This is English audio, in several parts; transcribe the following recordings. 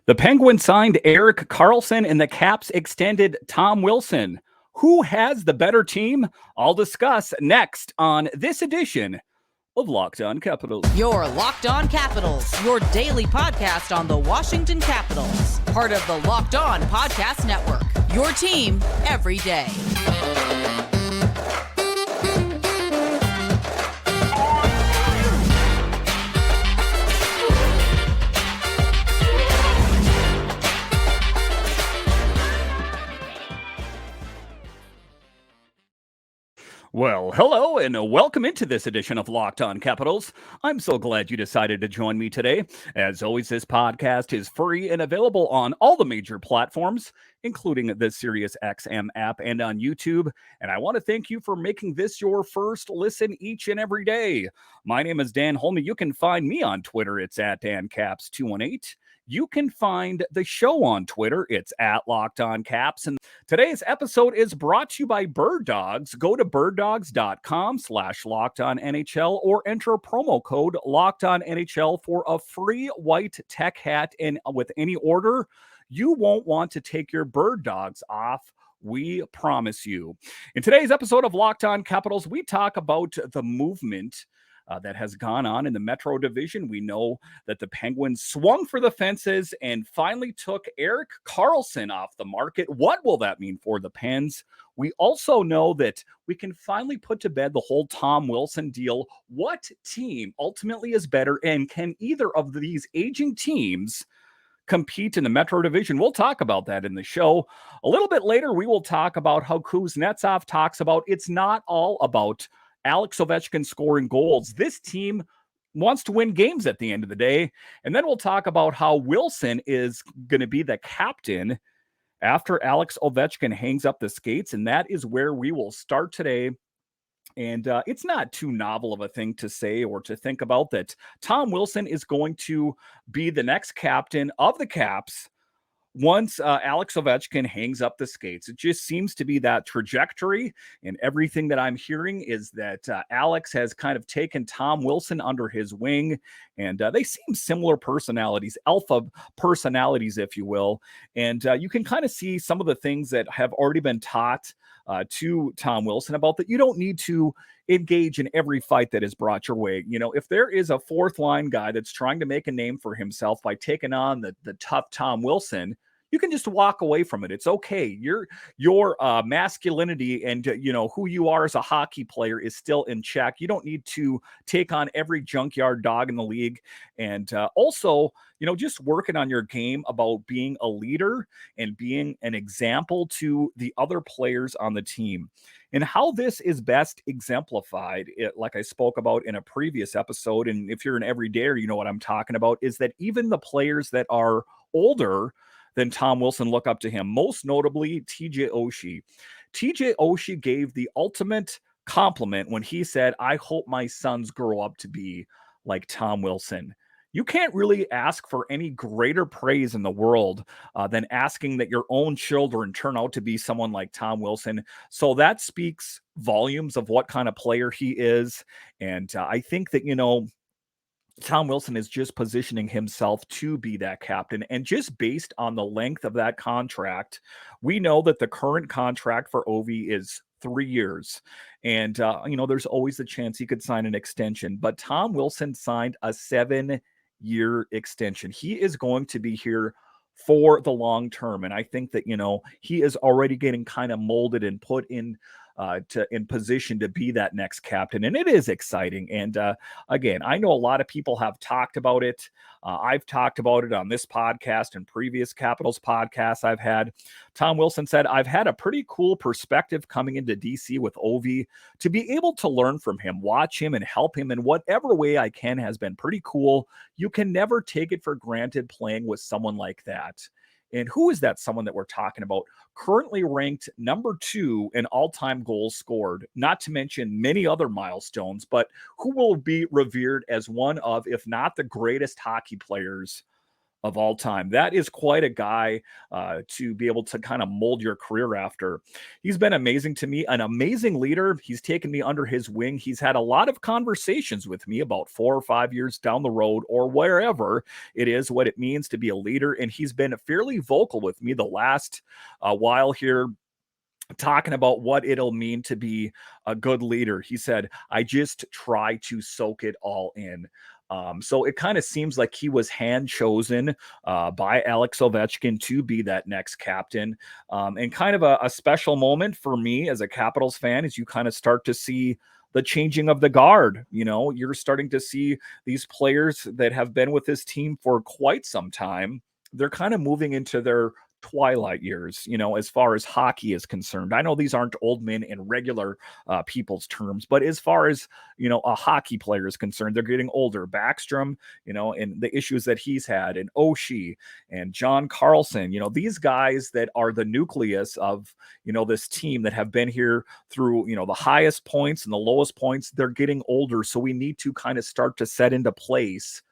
The Penguins signed Erik Karlsson and the Caps extended Tom Wilson. Who has the better team? I'll discuss next on this edition of Locked On Capitals. Your Locked On Capitals, your daily podcast on the Washington Capitals. Part of the Locked On Podcast Network, your team every day. Well, hello and welcome into this edition of Locked On Capitals. I'm so glad you decided to join me today. As always, this podcast is free and available on all the major platforms, including the SiriusXM app and on YouTube. And I want to thank you for making this your first listen each and every day. My name is Dan Holme. You can find me on Twitter. It's at DanCaps218. You can find the show on Twitter. It's at Locked On Caps. And today's episode is brought to you by Bird Dogs. Go to birddogs.com/LockedOnNHL or enter promo code LockedOnNHL for a free white tech hat. And with any order, you won't want to take your Bird Dogs off. We promise you. In today's episode of Locked On Capitals, we talk about the movement that has gone on in the Metro Division. We know that the Penguins swung for the fences and finally took Erik Karlsson off the market. What will that mean for the Pens? We also know that we can finally put to bed the whole Tom Wilson deal. What team ultimately is better, and can either of these aging teams compete in the Metro Division? We'll talk about that in the show. A little bit later, we will talk about how Kuznetsov talks about it's not all about Alex Ovechkin scoring goals. This team wants to win games at the end of the day. And then we'll talk about how Wilson is going to be the captain after Alex Ovechkin hangs up the skates. And that is where we will start today. And it's not too novel of a thing to say or to think about that Tom Wilson is going to be the next captain of the Caps once Alex Ovechkin hangs up the skates. It just seems to be that trajectory, and everything that I'm hearing is that Alex has kind of taken Tom Wilson under his wing, and they seem similar personalities, alpha personalities, if you will, and you can kind of see some of the things that have already been taught to Tom Wilson about that you don't need to engage in every fight that is brought your way. You know, if there is a fourth line guy that's trying to make a name for himself by taking on the tough Tom Wilson, you can just walk away from it. It's okay. Your masculinity and who you are as a hockey player is still in check. You don't need to take on every junkyard dog in the league. And also, just working on your game about being a leader and being an example to the other players on the team. And how this is best exemplified, like I spoke about in a previous episode, and if you're an everydayer, you know what I'm talking about, is that even the players that are older than Tom Wilson look up to him, most notably TJ Oshie. TJ Oshie gave the ultimate compliment when he said, "I hope my sons grow up to be like Tom Wilson." You can't really ask for any greater praise in the world than asking that your own children turn out to be someone like Tom Wilson. So that speaks volumes of what kind of player he is. And I think that, Tom Wilson is just positioning himself to be that captain. And just based on the length of that contract, we know that the current contract for Ovi is 3 years. And, there's always the chance he could sign an extension. But Tom Wilson signed a 7-year extension. He is going to be here for the long term. And I think that, he is already getting kind of molded and put in position to be that next captain. And it is exciting. And again, I know a lot of people have talked about it. I've talked about it on this podcast and previous Capitals podcasts I've had. Tom Wilson said, "I've had a pretty cool perspective coming into DC with Ovi. To be able to learn from him, watch him, and help him in whatever way I can has been pretty cool. You can never take it for granted playing with someone like that." And who is that someone that we're talking about? Currently ranked number 2 in all-time goals scored, not to mention many other milestones, but who will be revered as one of, if not the greatest hockey players of all time. That is quite a guy to be able to kind of mold your career after. He's been amazing to me, an amazing leader. He's taken me under his wing. He's had a lot of conversations with me about 4 or 5 years down the road or wherever it is, what it means to be a leader. And he's been fairly vocal with me the last while here, talking about what it'll mean to be a good leader. He said, I just try to soak it all in. So it kind of seems like he was hand chosen by Alex Ovechkin to be that next captain. And kind of a special moment for me as a Capitals fan as you kind of start to see the changing of the guard. You know, you're starting to see these players that have been with this team for quite some time. They're kind of moving into their twilight years, you know, as far as hockey is concerned. I know these aren't old men in regular people's terms, but as far as, you know, a hockey player is concerned, they're getting older. Backstrom, you know, and the issues that he's had, and Oshie and John Carlson, you know, these guys that are the nucleus of, you know, this team that have been here through, you know, the highest points and the lowest points, they're getting older. So we need to kind of start to set into place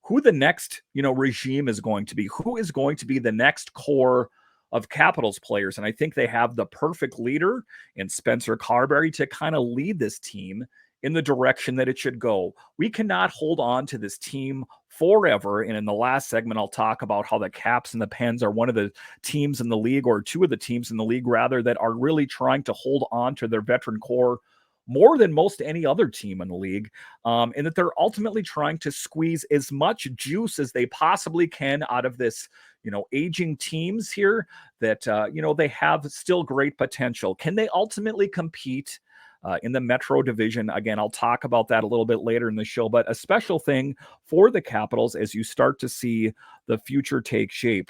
who the next, you know, regime is going to be, who is going to be the next core of Capitals players. And I think they have the perfect leader in Spencer Carberry to kind of lead this team in the direction that it should go. We cannot hold on to this team forever. And in the last segment, I'll talk about how the Caps and the Pens are one of the teams in the league, or two of the teams in the league rather, that are really trying to hold on to their veteran core more than most any other team in the league, and that they're ultimately trying to squeeze as much juice as they possibly can out of this, you know, aging teams here that, you know, they have still great potential. Can they ultimately compete in the Metro division? Again, I'll talk about that a little bit later in the show, but a special thing for the Capitals as you start to see the future take shape.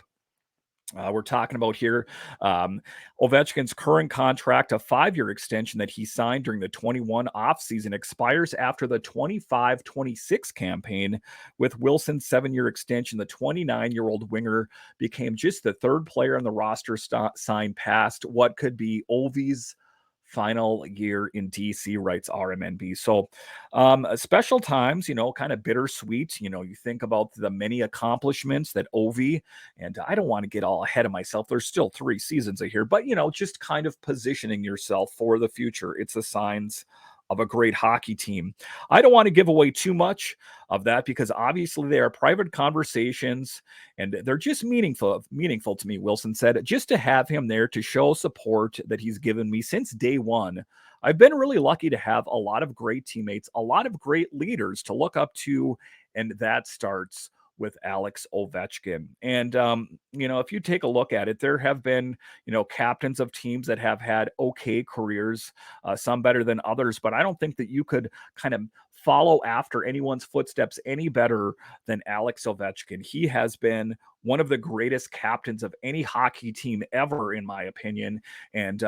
We're talking about here Ovechkin's current contract, a 5-year extension that he signed during the 21 offseason, expires after the 25-26 campaign. With Wilson's 7-year extension, the 29-year-old winger became just the third player on the roster signed past what could be Ovi's final year in DC, writes RMNB. So special times, you know, kind of bittersweet. You know, you think about the many accomplishments that Ovi, and I don't want to get all ahead of myself. There's still 3 seasons here, but, you know, just kind of positioning yourself for the future. It's the signs of a great hockey team. I don't want to give away too much of that because obviously they are private conversations and they're just meaningful to me. Wilson said, just to have him there to show support that he's given me since day one. I've been really lucky to have a lot of great teammates, a lot of great leaders to look up to, and that starts with Alex Ovechkin. And, you know, if you take a look at it, there have been, you know, captains of teams that have had okay careers, some better than others, but I don't think that you could kind of follow after anyone's footsteps any better than Alex Ovechkin. He has been one of the greatest captains of any hockey team ever, in my opinion. And,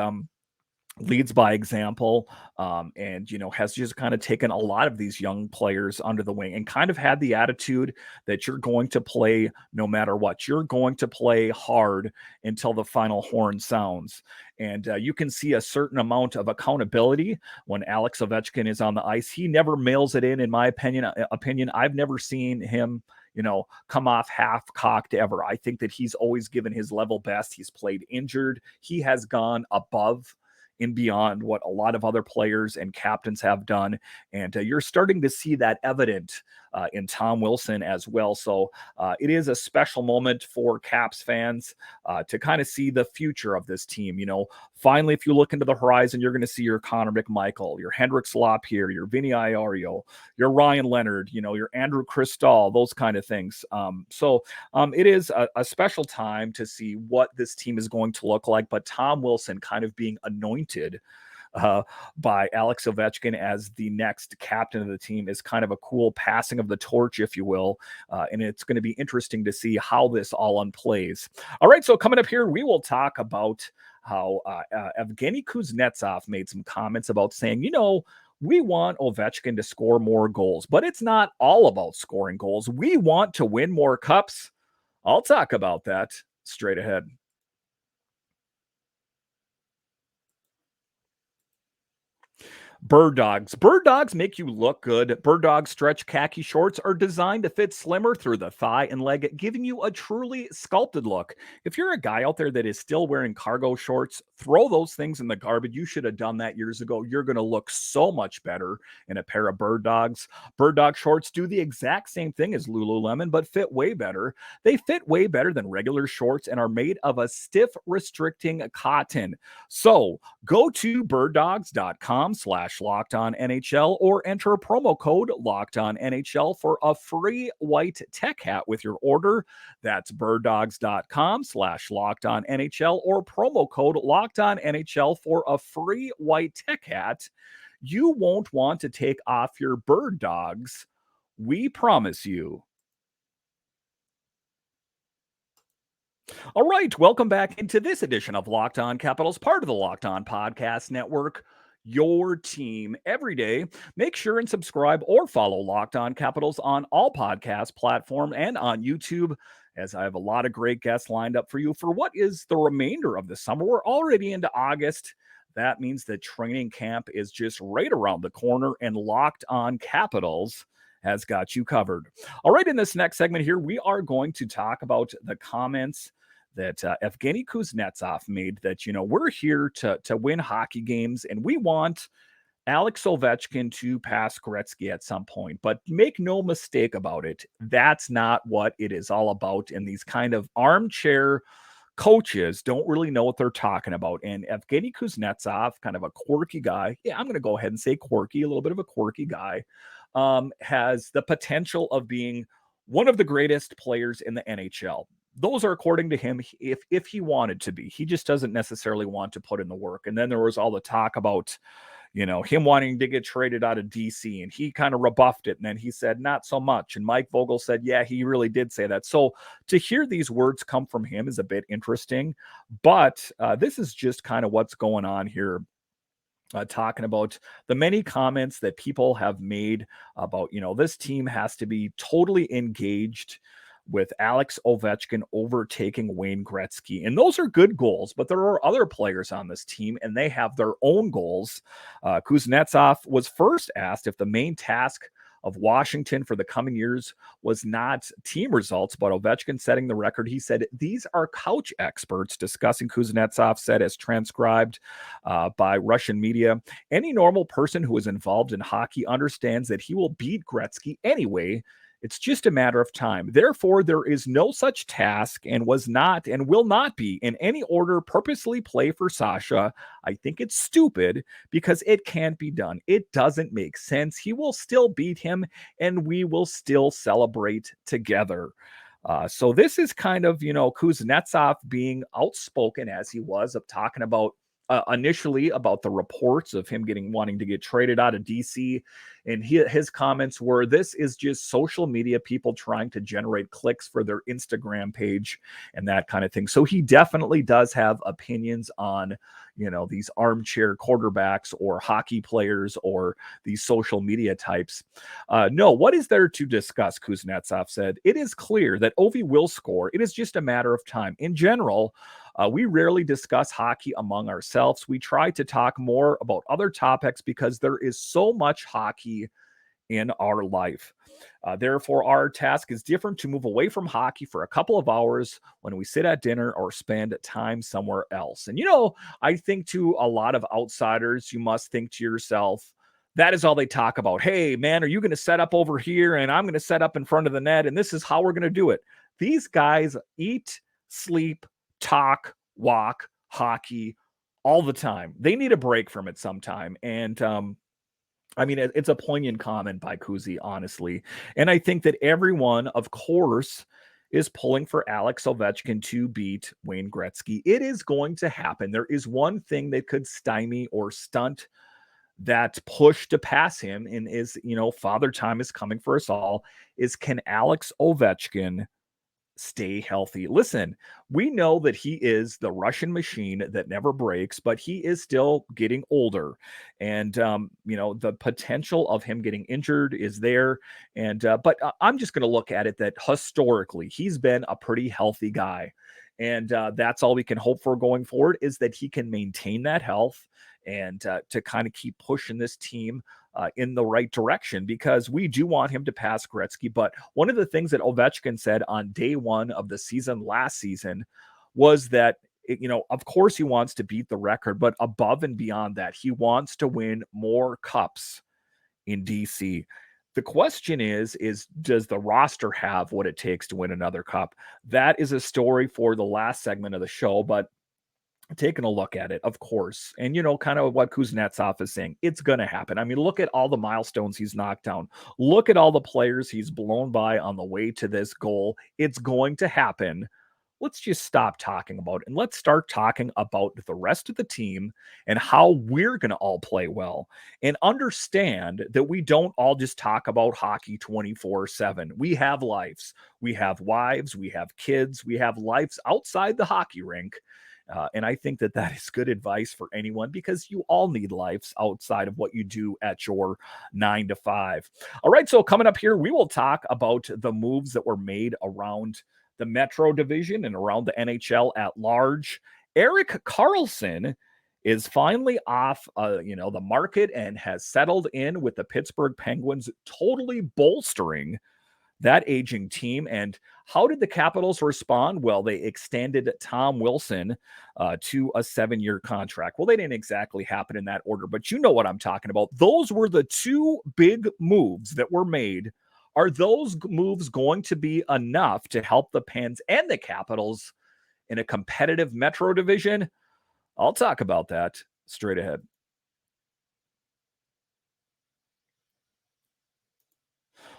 leads by example, and, you know, has just kind of taken a lot of these young players under the wing and kind of had the attitude that you're going to play no matter what. You're going to play hard until the final horn sounds. And you can see a certain amount of accountability when Alex Ovechkin is on the ice. He never mails it in my opinion. I've never seen him, you know, come off half-cocked ever. I think that he's always given his level best. He's played injured. He has gone above and beyond what a lot of other players and captains have done. And you're starting to see that evident in Tom Wilson as well. So it is a special moment for Caps fans to kind of see the future of this team. You know, finally, if you look into the horizon, you're going to see your Connor McMichael, your Hendrik Slop here, your Vinny Iorio, your Ryan Leonard, you know, your Andrew Cristall, those kind of things. So it is a special time to see what this team is going to look like. But Tom Wilson kind of being anointed by Alex Ovechkin as the next captain of the team is kind of a cool passing of the torch, if you will. And it's going to be interesting to see how this all unplays. All right, so coming up here, we will talk about how Evgeny Kuznetsov made some comments about saying, you know, we want Ovechkin to score more goals, but it's not all about scoring goals. We want to win more cups. I'll talk about that straight ahead. Bird dogs. Bird dogs make you look good. Bird dog stretch khaki shorts are designed to fit slimmer through the thigh and leg, giving you a truly sculpted look. If you're a guy out there that is still wearing cargo shorts, throw those things in the garbage. You should have done that years ago. You're going to look so much better in a pair of bird dogs. Bird dog shorts do the exact same thing as Lululemon, but fit way better. They fit way better than regular shorts and are made of a stiff, restricting cotton. So go to birddogs.com/LockedOnNHL or enter promo code LockedOnNHL for a free white tech hat with your order. That's birddogs.com/LockedOnNHL or promo code LockedOnNHL for a free white tech hat. You won't want to take off your bird dogs. We promise you. All right, welcome back into this edition of Locked On Capitals, part of the Locked On Podcast Network, your team every day. Make sure and subscribe or follow Locked On Capitals on all podcast platforms and on YouTube, as I have a lot of great guests lined up for you for what is the remainder of the summer. We're already into August. That means that training camp is just right around the corner, and Locked On Capitals has got you covered. All right, in this next segment here, we are going to talk about the comments that Evgeny Kuznetsov made that, we're here to win hockey games and we want Alex Ovechkin to pass Gretzky at some point. But make no mistake about it, that's not what it is all about. And these kind of armchair coaches don't really know what they're talking about. And Evgeny Kuznetsov, kind of a quirky guy. Yeah, I'm going to go ahead and say quirky, a little bit of a quirky guy, has the potential of being one of the greatest players in the NHL. Those are according to him, if he wanted to be. He just doesn't necessarily want to put in the work. And then there was all the talk about, him wanting to get traded out of DC, and he kind of rebuffed it. And then he said, not so much. And Mike Vogel said, yeah, he really did say that. So to hear these words come from him is a bit interesting, but this is just kind of what's going on here. Talking about the many comments that people have made about, this team has to be totally engaged with Alex Ovechkin overtaking Wayne Gretzky. And those are good goals, but there are other players on this team and they have their own goals. Kuznetsov was first asked if the main task of Washington for the coming years was not team results, but Ovechkin setting the record. He said, these are couch experts discussing, Kuznetsov said, as transcribed by Russian media. Any normal person who is involved in hockey understands that he will beat Gretzky anyway. It's just a matter of time. Therefore, there is no such task and was not and will not be in any order purposely play for Sasha. I think it's stupid because it can't be done. It doesn't make sense. He will still beat him and we will still celebrate together. So this is kind of, Kuznetsov being outspoken as he was, of talking about initially about the reports of him wanting to get traded out of DC. And his comments were, this is just social media people trying to generate clicks for their Instagram page and that kind of thing. So he definitely does have opinions on, these armchair quarterbacks or hockey players or these social media types. No, what is there to discuss? Kuznetsov said, it is clear that Ovi will score. It is just a matter of time. In general, we rarely discuss hockey among ourselves. We try to talk more about other topics because there is so much hockey in our life. Therefore, our task is different, to move away from hockey for a couple of hours when we sit at dinner or spend time somewhere else. And, I think to a lot of outsiders, you must think to yourself, that is all they talk about. Hey, man, are you going to set up over here? And I'm going to set up in front of the net. And this is how we're going to do it. These guys eat, sleep, talk, walk, hockey all the time. They need a break from it sometime. And it's a poignant comment by Kuzi, honestly. And I think that everyone, of course, is pulling for Alex Ovechkin to beat Wayne Gretzky. It is going to happen. There is one thing that could stymie or stunt that push to pass him, and is, Father Time is coming for us all, is, can Alex Ovechkin stay healthy? Listen, we know that he is the Russian machine that never breaks, but he is still getting older. And, the potential of him getting injured is there. And, but I'm just going to look at it that historically, he's been a pretty healthy guy. And that's all we can hope for going forward, is that he can maintain that health and to kind of keep pushing this team in the right direction, because we do want him to pass Gretzky. But one of the things that Ovechkin said on day one of the season last season was that, of course he wants to beat the record, but above and beyond that, he wants to win more cups in DC. The question is does the roster have what it takes to win another cup? That is a story for the last segment of the show, but taking a look at it, of course, and kind of what Kuznetsov is saying, it's going to happen. I mean, look at all the milestones he's knocked down. Look at all the players he's blown by on the way to this goal. It's going to happen. Let's just stop talking about it and let's start talking about the rest of the team and how we're going to all play well, and understand that we don't all just talk about hockey 24/7. We have lives, we have wives, we have kids, we have lives outside the hockey rink. And I think that that is good advice for anyone, because you all need lives outside of what you do at your 9 to 5. All right. So coming up here, we will talk about the moves that were made around the Metro division and around the NHL at large. Erik Karlsson is finally off, the market and has settled in with the Pittsburgh Penguins, totally bolstering that aging team. And how did the Capitals respond? Well, they extended Tom Wilson to a 7-year contract. Well, they didn't exactly happen in that order, but you know what I'm talking about. Those were the two big moves that were made. Are those moves going to be enough to help the Pens and the Capitals in a competitive Metro division? I'll talk about that straight ahead.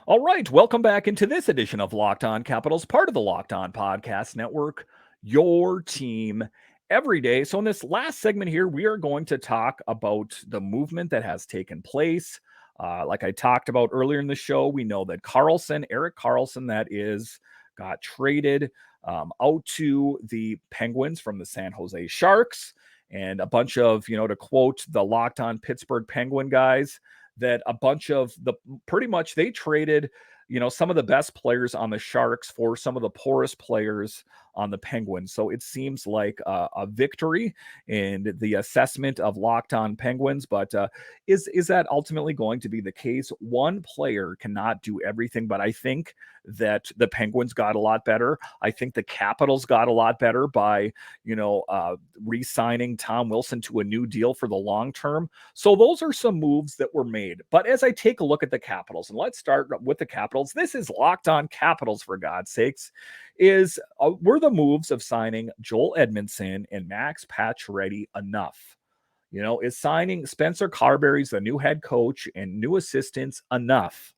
All right, welcome back into this edition of Locked On Capitals, part of the Locked On Podcast Network, your team every day. So in this last segment here, we are going to talk about the movement that has taken place. Like I talked about earlier in the show, we know that Erik Karlsson, that is, got traded out to the Penguins from the San Jose Sharks. And a bunch of, to quote the Locked On Pittsburgh Penguin guys, that a bunch of pretty much they traded, some of the best players on the Sharks for some of the poorest players on the Penguins. So it seems like a victory in the assessment of Locked On Penguins. But is that ultimately going to be the case? One player cannot do everything, but I think that the Penguins got a lot better. I think the Capitals got a lot better by, re-signing Tom Wilson to a new deal for the long term. So those are some moves that were made. But as I take a look at the Capitals, and let's start with the Capitals. This is Locked On Capitals, for God's sakes. Were the moves of signing Joel Edmondson and Max Pacioretty enough? Is signing Spencer Carberry's the new head coach and new assistants enough?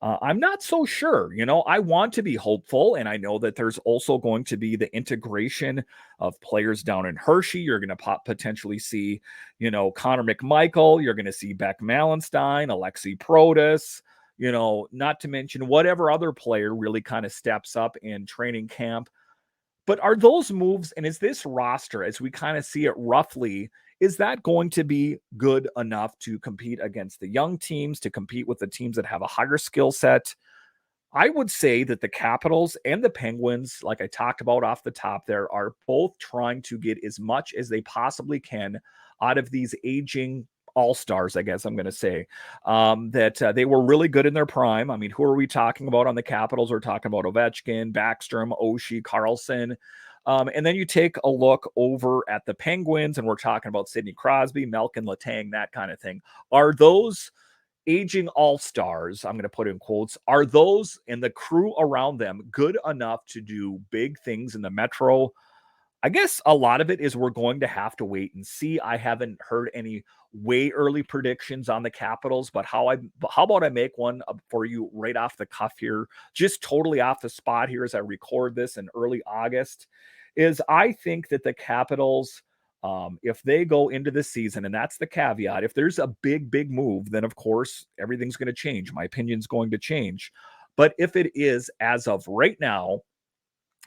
I'm not so sure. I want to be hopeful, and I know that there's also going to be the integration of players down in Hershey. You're going to potentially see, Connor McMichael. You're going to see Beck Malenstein, Alexi Protas, not to mention whatever other player really kind of steps up in training camp. But are those moves, and is this roster, as we kind of see it roughly, is that going to be good enough to compete against the young teams, to compete with the teams that have a higher skill set? I would say that the Capitals and the Penguins, like I talked about off the top there, are both trying to get as much as they possibly can out of these aging all-stars, I guess I'm going to say, that they were really good in their prime. I mean, who are we talking about on the Capitals? We're talking about Ovechkin, Backstrom, Oshie, Karlsson. And then you take a look over at the Penguins, and we're talking about Sidney Crosby, Malkin, Letang, that kind of thing. Are those aging all-stars, I'm going to put in quotes, are those and the crew around them good enough to do big things in the Metro? I guess a lot of it is we're going to have to wait and see. I haven't heard any way early predictions on the Capitals, but how about I make one for you right off the cuff here, just totally off the spot here as I record this in early August, is I think that the Capitals, if they go into the season, and that's the caveat, if there's a big move, then of course everything's going to change. My opinion's going to change. But if it is as of right now,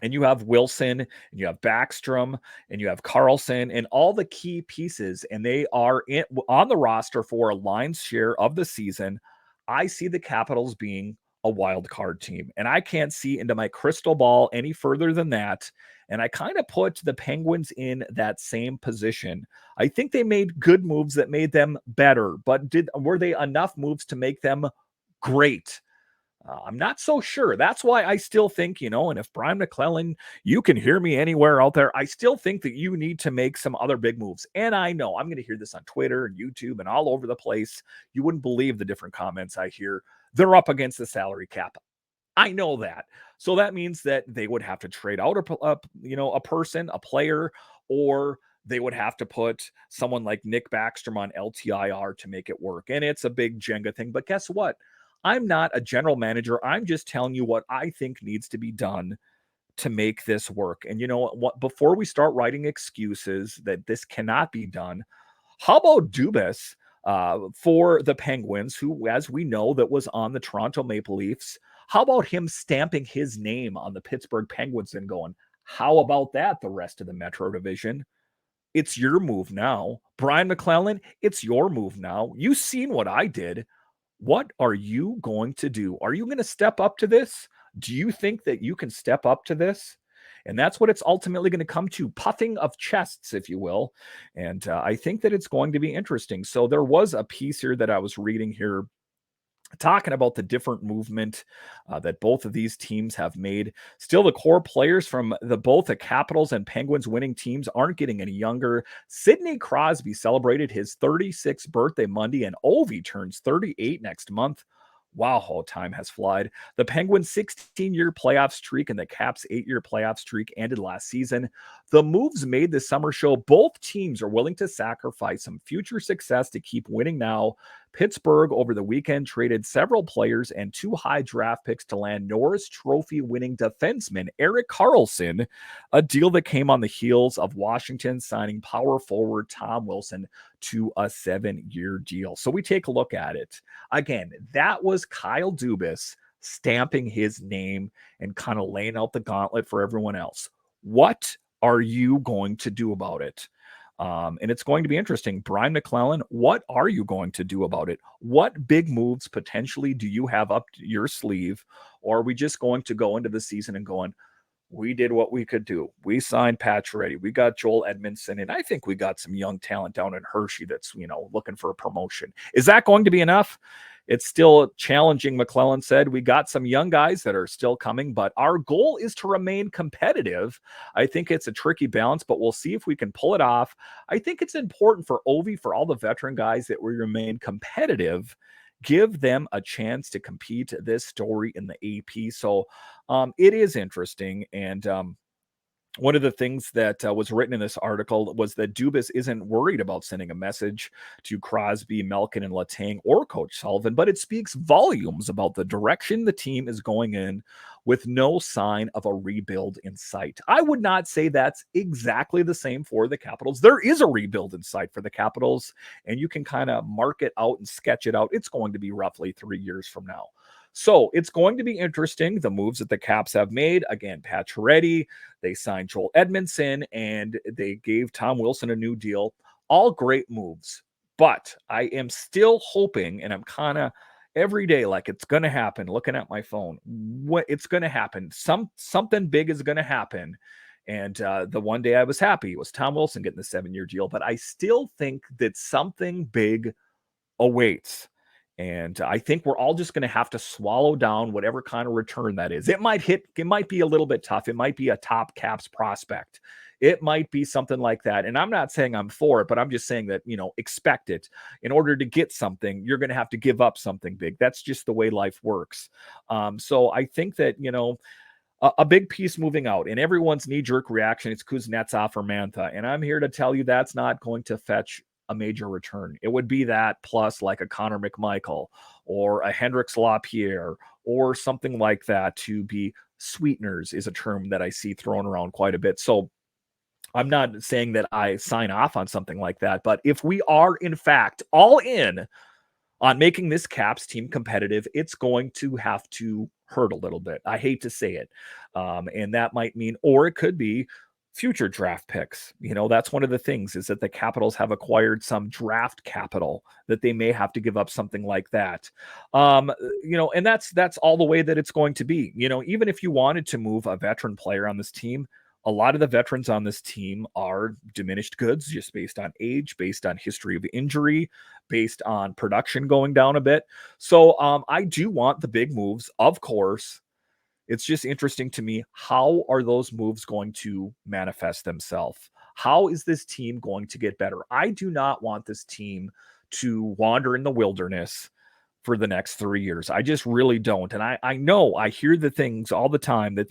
and you have Wilson, and you have Backstrom, and you have Karlsson, and all the key pieces, and they are on the roster for a lion's share of the season, I see the Capitals being a wild card team. And I can't see into my crystal ball any further than that. And I kind of put the Penguins in that same position. I think they made good moves that made them better, but were they enough moves to make them great? I'm not so sure. That's why I still think, and if Brian Maclellan, you can hear me anywhere out there, I still think that you need to make some other big moves. And I know I'm going to hear this on Twitter and YouTube and all over the place. You wouldn't believe the different comments I hear. They're up against the salary cap. I know that. So that means that they would have to trade out a person, a player, or they would have to put someone like Nick Backstrom on LTIR to make it work. And it's a big Jenga thing. But guess what? I'm not a general manager. I'm just telling you what I think needs to be done to make this work. And you know what? Before we start writing excuses that this cannot be done, how about Dubas for the Penguins, who, as we know, that was on the Toronto Maple Leafs? How about him stamping his name on the Pittsburgh Penguins and going, how about that, the rest of the Metro Division? It's your move now. Brian Maclellan, it's your move now. You've seen what I did. What are you going to do? Are you going to step up to this? Do you think that you can step up to this? And that's what it's ultimately going to come to, puffing of chests, if you will. And I think that it's going to be interesting. So there was a piece here that I was reading here talking about the different movement that both of these teams have made. Still, the core players from both the Capitals and Penguins winning teams aren't getting any younger. Sidney Crosby celebrated his 36th birthday Monday, and Ovi turns 38 next month. Wow, how time has flied. The Penguins' 16-year playoff streak and the Caps' 8-year playoff streak ended last season. The moves made this summer show both teams are willing to sacrifice some future success to keep winning now. Pittsburgh over the weekend traded several players and 2 high draft picks to land Norris Trophy winning defenseman Erik Karlsson, a deal that came on the heels of Washington signing power forward Tom Wilson to a 7-year deal. So we take a look at it. Again, that was Kyle Dubas stamping his name and kind of laying out the gauntlet for everyone else. What are you going to do about it? And it's going to be interesting. Brian Maclellan, what are you going to do about it? What big moves potentially do you have up your sleeve? Or are we just going to go into the season and going, we did what we could do. We signed Pacioretty. We got Joel Edmondson. And I think we got some young talent down in Hershey that's, looking for a promotion. Is that going to be enough? It's still challenging, Maclellan said. We got some young guys that are still coming, but our goal is to remain competitive. I think it's a tricky balance, but we'll see if we can pull it off. I think it's important for Ovi, for all the veteran guys, that we remain competitive. Give them a chance to compete this story in the AP. So it is interesting. And one of the things that was written in this article was that Dubas isn't worried about sending a message to Crosby, Malkin, and Letang or Coach Sullivan, but it speaks volumes about the direction the team is going in with no sign of a rebuild in sight. I would not say that's exactly the same for the Capitals. There is a rebuild in sight for the Capitals, and you can kind of mark it out and sketch it out. It's going to be roughly 3 years from now. So it's going to be interesting, the moves that the Caps have made. Again, Pacioretty, they signed Joel Edmondson, and they gave Tom Wilson a new deal. All great moves. But I am still hoping, and I'm kind of every day like it's going to happen, looking at my phone. What it's going to happen. Something big is going to happen. And the one day I was happy was Tom Wilson getting the 7-year deal. But I still think that something big awaits. And I think we're all just going to have to swallow down whatever kind of return that is. It might be a little bit tough. It might be a top Caps prospect. It might be something like that. And I'm not saying I'm for it, but I'm just saying that, expect it. In order to get something, you're going to have to give up something big. That's just the way life works. So I think that, a big piece moving out, and everyone's knee-jerk reaction is Kuznetsov or Mantha. And I'm here to tell you that's not going to fetch a major return. It would be that plus like a Connor McMichael or a Hendrix LaPierre or something like that. To be sweeteners is a term that I see thrown around quite a bit. So I'm not saying that I sign off on something like that, but if we are in fact all in on making this Caps team competitive, it's going to have to hurt a little bit. I hate to say it. And that might mean, or it could be future draft picks. That's one of the things, is that the Capitals have acquired some draft capital that they may have to give up something like that. And that's all the way that it's going to be. Even if you wanted to move a veteran player on this team, a lot of the veterans on this team are diminished goods, just based on age, based on history of injury, based on production going down a bit. So I do want the big moves, of course. It's just interesting to me, how are those moves going to manifest themselves? How is this team going to get better? I do not want this team to wander in the wilderness for the next 3 years. I just really don't. And I know I hear the things all the time that,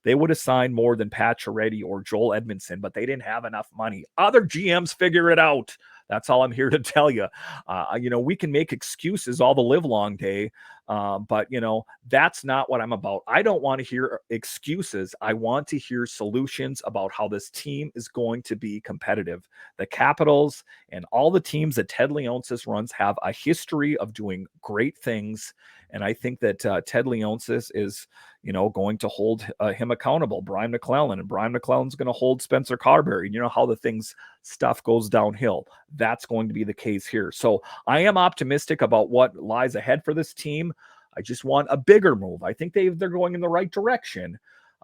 they would have signed more than Pat Chiaretti or Joel Edmondson, but they didn't have enough money. Other GMs figure it out. That's all I'm here to tell you. We can make excuses all the live long day, but that's not what I'm about. I don't want to hear excuses. I want to hear solutions about how this team is going to be competitive. The Capitals and all the teams that Ted Leonsis runs have a history of doing great things. And I think that Ted Leonsis is, going to hold him accountable, Brian Maclellan, and Brian Maclellan's going to hold Spencer Carberry. How the stuff goes downhill. That's going to be the case here. So I am optimistic about what lies ahead for this team. I just want a bigger move. I think they're going in the right direction.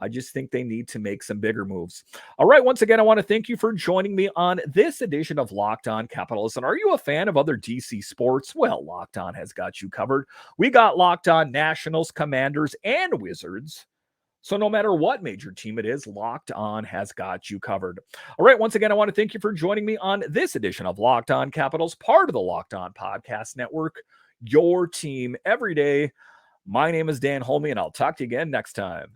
I just think they need to make some bigger moves. All right. Once again, I want to thank you for joining me on this edition of Locked On Capitals. And are you a fan of other DC sports? Well, Locked On has got you covered. We got Locked On Nationals, Commanders, and Wizards. So no matter what major team it is, Locked On has got you covered. All right. Once again, I want to thank you for joining me on this edition of Locked On Capitals, part of the Locked On Podcast Network, your team every day. My name is Dan Holme, and I'll talk to you again next time.